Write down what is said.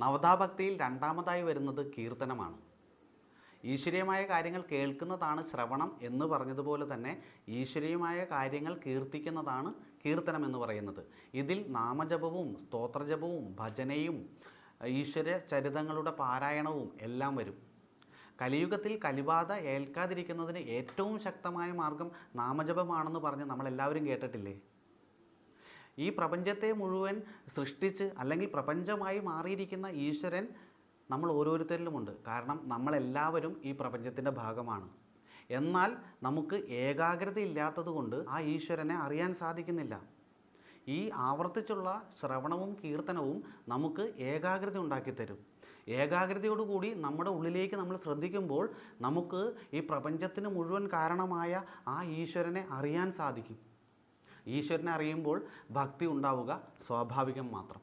നവതാഭക്തിയിൽ രണ്ടാമതായി വരുന്നത് കീർത്തനമാണ്. ഈശ്വരീയമായ കാര്യങ്ങൾ കേൾക്കുന്നതാണ് ശ്രവണം എന്ന് പറഞ്ഞതുപോലെ തന്നെ ഈശ്വരീയമായ കാര്യങ്ങൾ കീർത്തിക്കുന്നതാണ് കീർത്തനം എന്ന് പറയുന്നത്. ഇതിൽ നാമജപവും സ്തോത്രജപവും ഭജനയും ഈശ്വര ചരിതങ്ങളുടെ പാരായണവും എല്ലാം വരും. കലിയുഗത്തിൽ കലിബാധ ഏൽക്കാതിരിക്കുന്നതിന് ഏറ്റവും ശക്തമായ മാർഗം നാമജപമാണെന്ന് പറഞ്ഞ് നമ്മളെല്ലാവരും കേട്ടിട്ടില്ലേ? ഈ പ്രപഞ്ചത്തെ മുഴുവൻ സൃഷ്ടിച്ച് അല്ലെങ്കിൽ പ്രപഞ്ചമായി മാറിയിരിക്കുന്ന ഈശ്വരൻ നമ്മൾ ഓരോരുത്തരിലുമുണ്ട്. കാരണം നമ്മളെല്ലാവരും ഈ പ്രപഞ്ചത്തിൻ്റെ ഭാഗമാണ്. എന്നാൽ നമുക്ക് ഏകാഗ്രത ഇല്ലാത്തത് കൊണ്ട് ആ ഈശ്വരനെ അറിയാൻ സാധിക്കുന്നില്ല. ഈ ആവർത്തിച്ചുള്ള ശ്രവണവും കീർത്തനവും നമുക്ക് ഏകാഗ്രത ഉണ്ടാക്കിത്തരും. ഏകാഗ്രതയോടുകൂടി നമ്മുടെ ഉള്ളിലേക്ക് നമ്മൾ ശ്രദ്ധിക്കുമ്പോൾ നമുക്ക് ഈ പ്രപഞ്ചത്തിന് മുഴുവൻ കാരണമായ ആ ഈശ്വരനെ അറിയാൻ സാധിക്കും. ഈശ്വരനെ അറിയുമ്പോൾ ഭക്തി ഉണ്ടാവുക സ്വാഭാവികം മാത്രം.